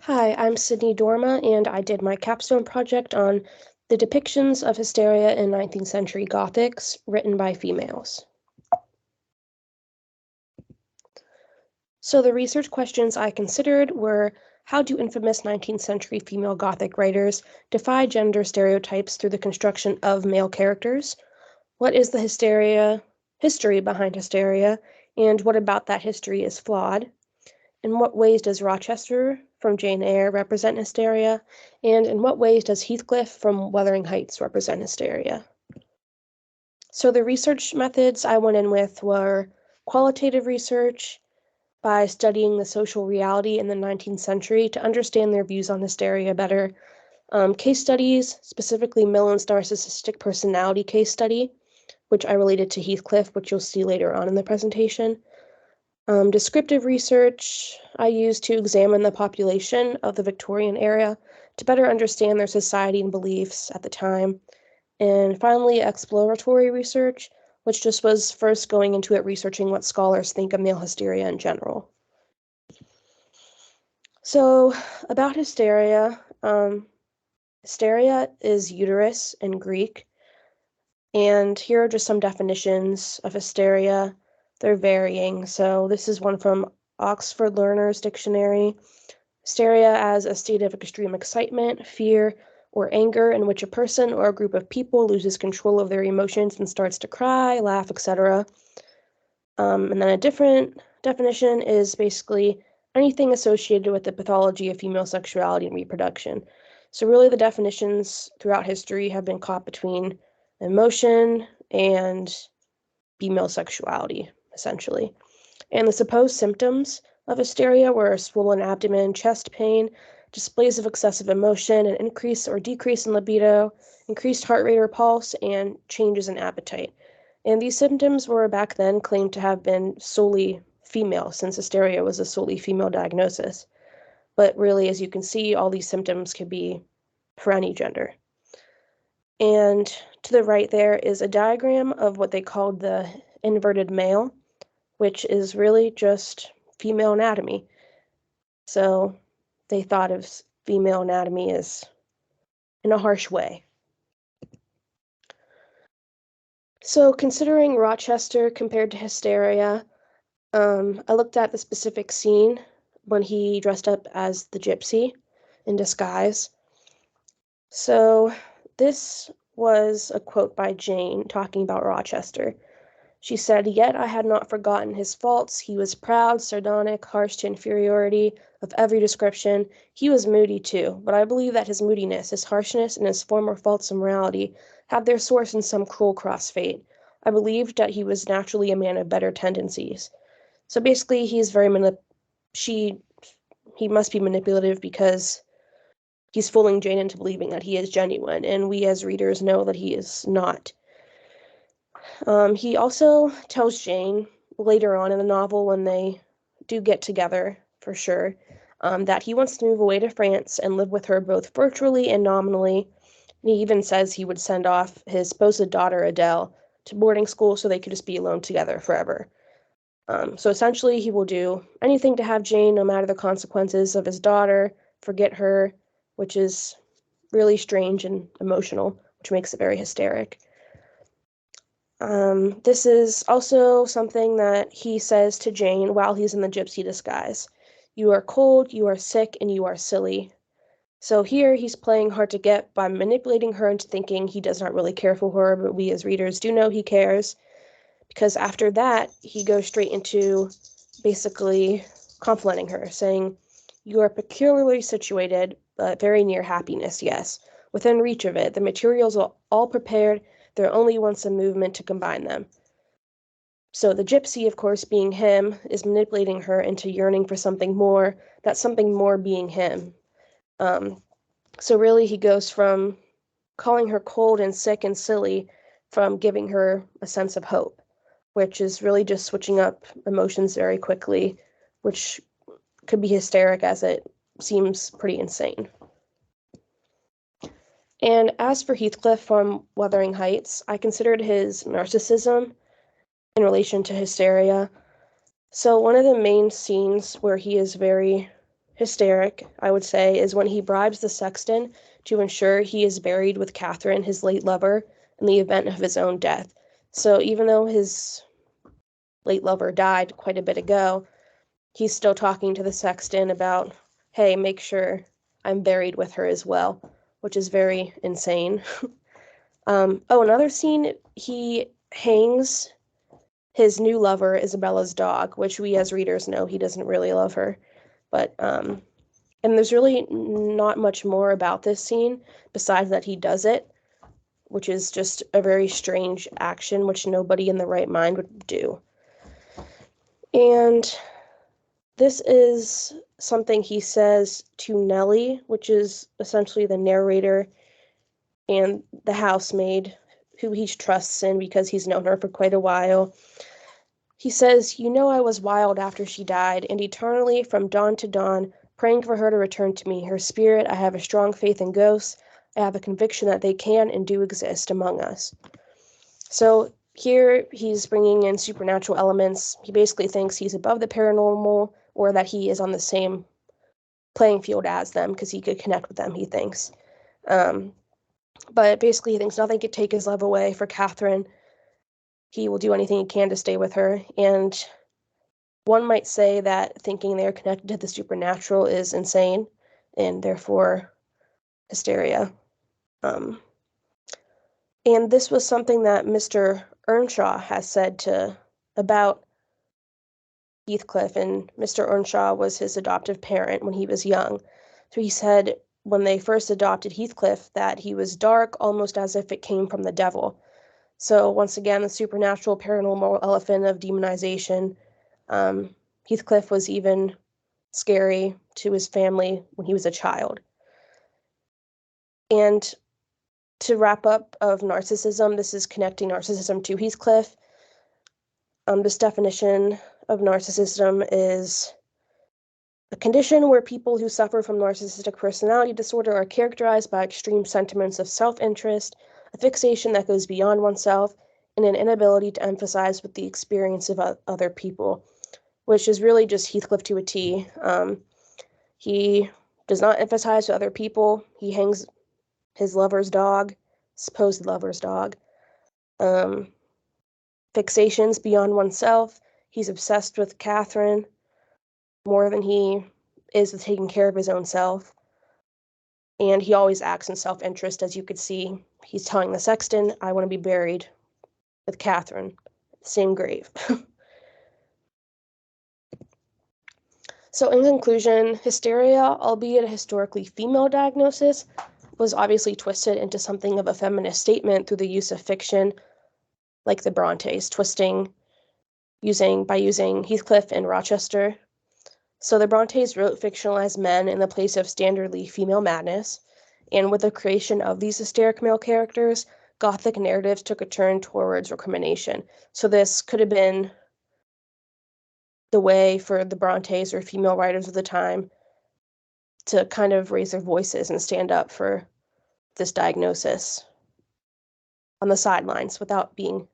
Hi, I'm Sydnie Dorma, and I did my capstone project on the depictions of hysteria in 19th century Gothics written by females. So the research questions I considered were: how do infamous 19th century female Gothic writers defy gender stereotypes through the construction of male characters? What is the history behind hysteria, and what about that history is flawed? In what ways does Rochester from Jane Eyre represent hysteria? And in what ways does Heathcliff from Wuthering Heights represent hysteria? So the research methods I went in with were qualitative research by studying the social reality in the 19th century to understand their views on hysteria better. Case studies, specifically Millen's narcissistic personality case study, which I related to Heathcliff, which you'll see later on in the presentation. Descriptive research I used to examine the population of the Victorian era to better understand their society and beliefs at the time. And finally, exploratory research, which just was first going into it researching what scholars think of male hysteria in general. So, about hysteria, hysteria is uterus in Greek. And here are just some definitions of hysteria. They're varying. So this is one from Oxford Learner's Dictionary. Hysteria as a state of extreme excitement, fear, or anger in which a person or a group of people loses control of their emotions and starts to cry, laugh, etc. And then a different definition is basically anything associated with the pathology of female sexuality and reproduction. So really the definitions throughout history have been caught between emotion and female sexuality, essentially. And the supposed symptoms of hysteria were a swollen abdomen, chest pain, displays of excessive emotion, an increase or decrease in libido, increased heart rate or pulse, and changes in appetite. And these symptoms were back then claimed to have been solely female, since hysteria was a solely female diagnosis. But really, as you can see, all these symptoms could be for any gender. And to the right there is a diagram of what they called the inverted male, which is really just female anatomy. So they thought of female anatomy as in a harsh way. So considering Rochester compared to hysteria, I looked at the specific scene when he dressed up as the gypsy in disguise. So this was a quote by Jane talking about Rochester. She said, "Yet I had not forgotten his faults. He was proud, sardonic, harsh to inferiority of every description. He was moody too, but I believe that his moodiness, his harshness, and his former faults of morality had their source in some cruel cross fate. I believed that he was naturally a man of better tendencies." So basically, he's very he must be manipulative because he's fooling Jane into believing that he is genuine, and we as readers know that he is not. He also tells Jane later on in the novel, when they do get together for sure, that he wants to move away to France and live with her both virtually and nominally. And he even says he would send off his supposed daughter Adele to boarding school so they could just be alone together forever. So essentially, he will do anything to have Jane, no matter the consequences of his daughter, forget her, which is really strange and emotional, which makes it very hysteric. This is also something that he says to Jane while he's in the gypsy disguise. "You are cold, you are sick, and you are silly." So here he's playing hard to get by manipulating her into thinking he does not really care for her, but we as readers do know he cares, because after that, he goes straight into basically complimenting her, saying, "You are peculiarly situated, but very near happiness, yes. Within reach of it, the materials are all prepared, there only wants a movement to combine them." So the gypsy, of course, being him, is manipulating her into yearning for something more, that something more being him. So really, he goes from calling her cold and sick and silly from giving her a sense of hope, which is really just switching up emotions very quickly, which could be hysteric as it seems pretty insane. And as for Heathcliff from Wuthering Heights, I considered his narcissism in relation to hysteria. So one of the main scenes where he is very hysteric, I would say, is when he bribes the sexton to ensure he is buried with Catherine, his late lover, in the event of his own death. So even though his late lover died quite a bit ago, he's still talking to the sexton about, hey, make sure I'm buried with her as well, which is very insane. Another scene, he hangs his new lover, Isabella's dog, which we as readers know he doesn't really love her. But, and there's really not much more about this scene besides that he does it, which is just a very strange action, which nobody in the right mind would do. And this is something he says to Nellie, which is essentially the narrator and the housemaid who he trusts in because he's known her for quite a while. He says, "You know I was wild after she died, and eternally, from dawn to dawn, praying for her to return to me. Her spirit, I have a strong faith in ghosts. I have a conviction that they can and do exist among us." So here he's bringing in supernatural elements. He basically thinks he's above the paranormal, or that he is on the same playing field as them because he could connect with them, he thinks. But basically he thinks nothing could take his love away for Catherine. He will do anything he can to stay with her. And one might say that thinking they're connected to the supernatural is insane and therefore hysteria. And this was something that Mr. Earnshaw has said about Heathcliff, and Mr. Earnshaw was his adoptive parent when he was young. So he said when they first adopted Heathcliff that he was dark, almost as if it came from the devil. So once again, the supernatural paranormal elephant of demonization. Heathcliff was even scary to his family when he was a child. And to wrap up of narcissism, this is connecting narcissism to Heathcliff. This definition of narcissism is a condition where people who suffer from narcissistic personality disorder are characterized by extreme sentiments of self-interest, a fixation that goes beyond oneself, and an inability to emphasize with the experience of other people, which is really just Heathcliff to a T. He does not emphasize with other people. He hangs his lover's dog, supposed lover's dog. Fixations beyond oneself. He's obsessed with Catherine more than he is with taking care of his own self. And he always acts in self-interest, as you could see. He's telling the sexton, I want to be buried with Catherine, same grave. So in conclusion, hysteria, albeit a historically female diagnosis, was obviously twisted into something of a feminist statement through the use of fiction, like the Brontes, by using Heathcliff and Rochester. So the Brontes wrote fictionalized men in the place of standardly female madness, and with the creation of these hysteric male characters, Gothic narratives took a turn towards recrimination. So this could have been the way for the Brontes or female writers of the time to kind of raise their voices and stand up for this diagnosis on the sidelines without being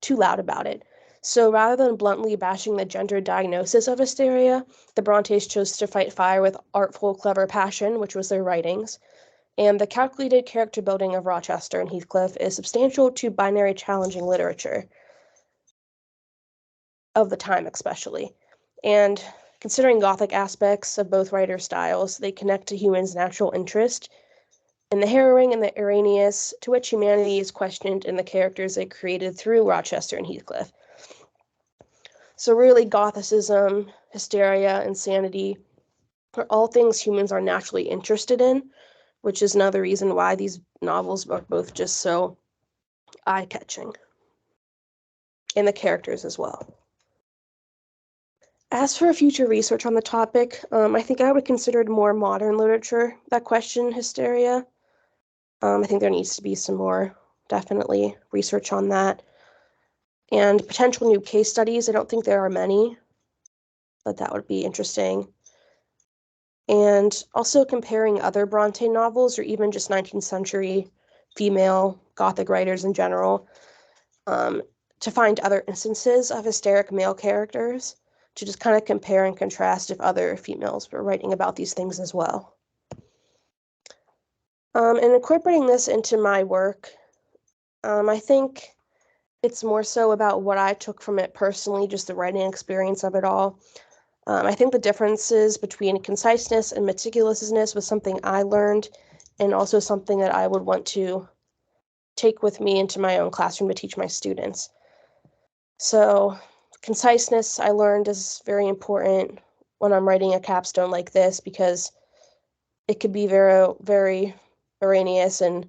too loud about it. So rather than bluntly bashing the gender diagnosis of hysteria, the Brontes chose to fight fire with artful, clever passion, which was their writings. And the calculated character building of Rochester and Heathcliff is substantial to binary challenging literature of the time, especially. And considering Gothic aspects of both writers' styles, they connect to humans' natural interest in the harrowing and the erroneous, to which humanity is questioned in the characters they created through Rochester and Heathcliff. So really, Gothicism, hysteria, insanity are all things humans are naturally interested in, which is another reason why these novels are both just so eye-catching. And the characters as well. As for future research on the topic, I think I would consider more modern literature that question hysteria. I think there needs to be some more, definitely, research on that. And potential new case studies. I don't think there are many, but that would be interesting. And also comparing other Bronte novels or even just 19th century female Gothic writers in general, to find other instances of hysteric male characters, to just kind of compare and contrast if other females were writing about these things as well. And incorporating this into my work, I think it's more so about what I took from it personally, just the writing experience of it all. I think the differences between conciseness and meticulousness was something I learned, and also something that I would want to take with me into my own classroom to teach my students. So conciseness, I learned, is very important when I'm writing a capstone like this, because it could be very, very erroneous and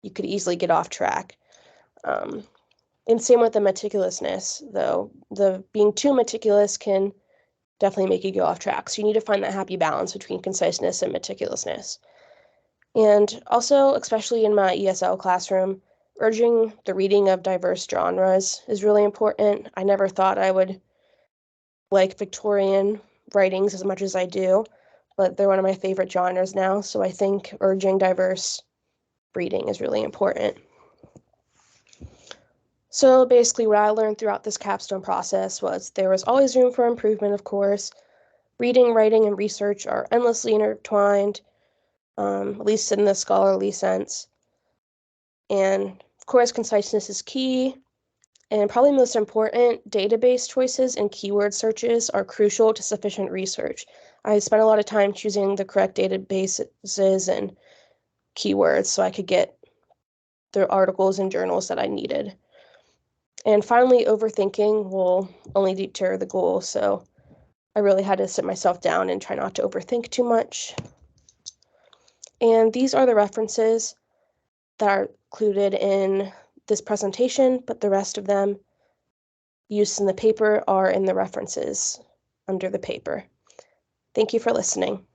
you could easily get off track. And same with the meticulousness, though. The being too meticulous can definitely make you go off track. So you need to find that happy balance between conciseness and meticulousness. And also, especially in my ESL classroom, urging the reading of diverse genres is really important. I never thought I would like Victorian writings as much as I do, but they're one of my favorite genres now. So I think urging diverse reading is really important. So basically what I learned throughout this capstone process was there was always room for improvement, of course. Reading, writing, and research are endlessly intertwined, at least in the scholarly sense. And of course, conciseness is key. And probably most important, database choices and keyword searches are crucial to sufficient research. I spent a lot of time choosing the correct databases and keywords so I could get the articles and journals that I needed. And finally, overthinking will only deter the goal, so I really had to sit myself down and try not to overthink too much. And these are the references that are included in this presentation, but the rest of them used in the paper are in the references under the paper. Thank you for listening.